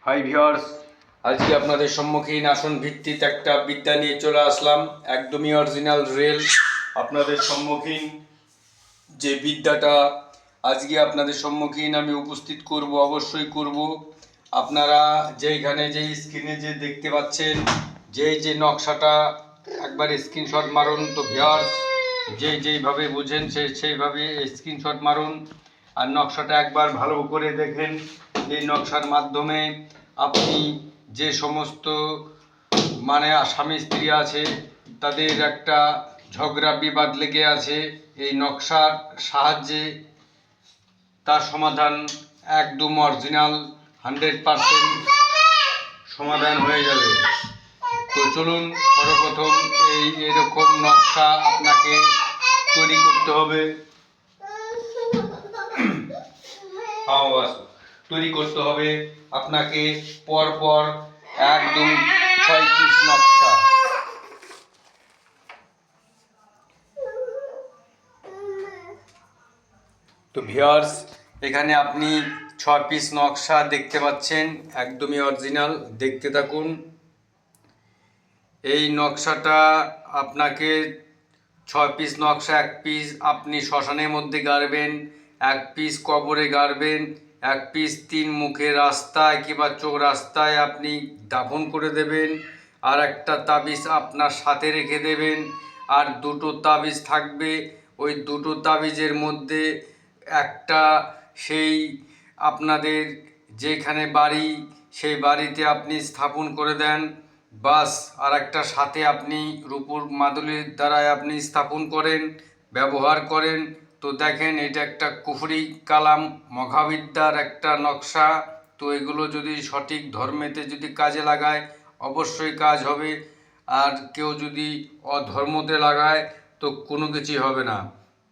Hi viewers, আজকে আপনাদের সম্মুখীন আসন ভিত্তিক একটা বিদ্যা নিয়ে চলে আসলাম। একদমই অরিজিনাল রেল আপনাদের সম্মুখীন যে বিদ্যাটা আজকে আপনাদের সম্মুখীন আমি উপস্থিত করব, অবশ্যই করব। আপনারা যেইখানে যেই স্ক্রিনে যে দেখতে পাচ্ছেন যে নকশাটা একবার স্ক্রিনশট মারুন। তো ভিউয়ার্স, যেইভাবে বুঝেন সেইভাবে স্ক্রিনশট মারুন আর নকশাটা একবার ভালো করে দেখেন। এই নকশার মাধ্যমে আপনি যে সমস্ত স্বামী স্ত্রী আছে তাদের একটা ঝগড়া বিবাদ লেগে আছে, এই নকশার সাহায্যে তার সমাধান একদম অরিজিনাল 100% সমাধান হয়ে যাবে। তো চলুন, সর্বপ্রথম এরকম নকশা আপনাকে তৈরি করতে হবে। আপনাকে পরপর একদম 6 পিস নকশা। তো ভিউয়ার্স, এখানে আপনি 6 পিস নকশা দেখতে পাচ্ছেন, একদমই অরিজিনাল। দেখতে থাকুন। এই নকশাটা আপনাকে 6 পিস নকশা, 1 পিস আপনি শ্মশানের মধ্যে গাড়বেন, 1 পিস কবরে গাড়বেন, 1 পিস 3 মুখে রাস্তায় কিংবা চৌরাস্তায় আপনি দাফন করে দেবেন, আর একটা তাবিজ আপনার সাথে রেখে দেবেন। আর 2টো তাবিজ থাকবে, ওই 2টো তাবিজের মধ্যে একটা সেই আপনাদের যেখানে বাড়ি সেই বাড়িতে আপনি স্থাপন করে দেন, বাস। আর একটা সাথে আপনি রূপোর মাদুলির দ্বারায় আপনি স্থাপন করেন, ব্যবহার করেন। তো দেখেন, এটা একটা কুফরি কালাম মঘাবিদ্যার একটা নকশা। তো এগুলো যদি সঠিক ধর্মেতে যদি কাজে লাগায় অবশ্যই কাজ হবে, আর কেউ যদি অধর্মতে লাগায় তো কোনো কিছুই হবে না।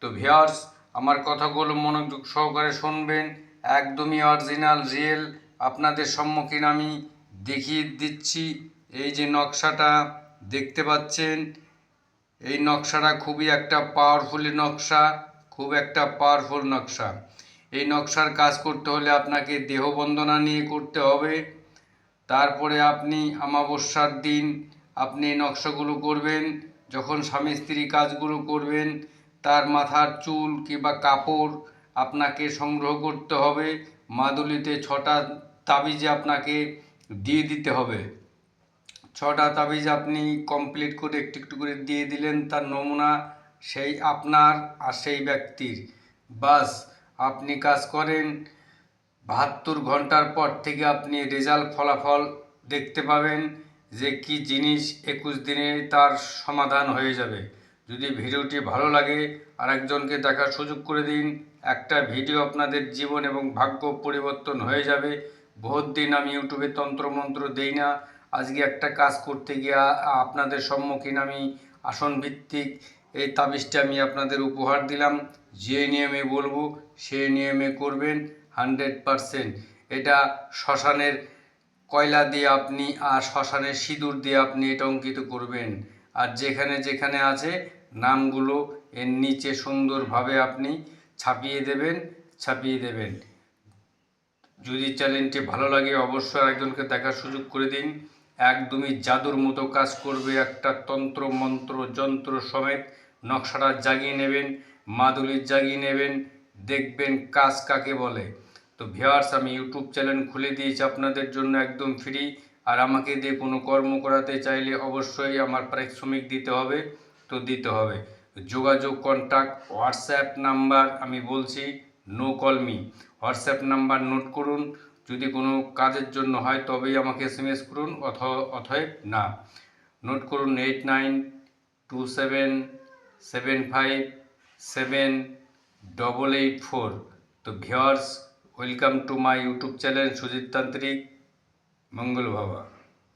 তো ভিউয়ার্স, আমার কথাগুলো মনোযোগ সহকারে শুনবেন। একদমই অরিজিনাল রিয়েল আপনাদের সম্মুখীন আমি দেখিয়ে দিচ্ছি। এই যে নকশাটা দেখতে পাচ্ছেন, এই নকশাটা খুবই একটা পাওয়ারফুল নকশা, খুব একটা পাওয়ারফুল নকশা। এই নকশার কাজ করতে হলে আপনাকে দেহ বন্দনা নিয়ে করতে হবে। তারপরে আপনি অমাবস্যার দিন আপনি এই নকশাগুলো করবেন। যখন স্বামী স্ত্রী কাজগুলো করবেন, তার মাথার চুল কিংবা কাপড় আপনাকে সংগ্রহ করতে হবে। মাদুলিতে 6টা তাবিজে আপনাকে দিয়ে দিতে হবে। 6টা তাবিজ আপনি কমপ্লিট করে একটু একটু করে দিয়ে দিলেন, তার নমুনা সেই আপনার আর সেই ব্যক্তির। বাস, আপনি কাজ করেন, 72 ঘন্টার পর থেকে আপনি রেজাল্ট ফলাফল দেখতে পাবেন যে কি জিনিস 21 দিনে তার সমাধান হয়ে যাবে। যদি ভিডিওটি ভালো লাগে আরেকজনকে দেখার সুযোগ করে দিন। একটা ভিডিও আপনাদের জীবন এবং ভাগ্য পরিবর্তন হয়ে যাবে। বহুত দিন আমি ইউটিউবে তন্ত্রমন্ত্র দেই না। আজকে একটা কাজ করতে গিয়ে আপনাদের সম্মুখীন আমি আসন ভিত্তিক এই তাবিজটা আমি আপনাদের উপহার দিলাম। যে নিয়মে বলবো সেই নিয়মে করবেন 100%। এটা শ্মশানের কয়লা দিয়ে আপনি আর শ্মশানের সিঁদুর দিয়ে আপনি এটা অঙ্কিত করবেন। আর যেখানে যেখানে আছে নামগুলো এর নিচে সুন্দরভাবে আপনি ছাপিয়ে দেবেন। যদি চ্যানেলটি ভালো লাগে অবশ্যই আরেকজনকে দেখার সুযোগ করে দিন। একদমই জাদুর মতো কাজ করবে, একটা তন্ত্র মন্ত্র যন্ত্র সমেত নকশাটা জাগিয়ে নেবেন, মাদুলি জাগিয়ে নেবেন, দেখবেন কাজ কাকে বলে। তো ভিউয়ার্স, আমি ইউটিউব চ্যানেল খুলে দিয়েছি আপনাদের জন্য একদম ফ্রি। আর আমাকে দিয়ে কোনো কর্ম করাতে চাইলে অবশ্যই আমার পারিশ্রমিক দিতে হবে। তো দিতে হবে যোগাযোগ, কন্ট্যাক্ট, হোয়াটসঅ্যাপ নাম্বার আমি বলছি, no call me. WhatsApp number note করুন। যদি কোনো কাজের জন্য হয় তবেই আমাকে SMS করুন, অথবা না। নোট করুন 8927577884। তো viewers, welcome to my YouTube channel Sujit তান্ত্রিক। মঙ্গল ভাবা।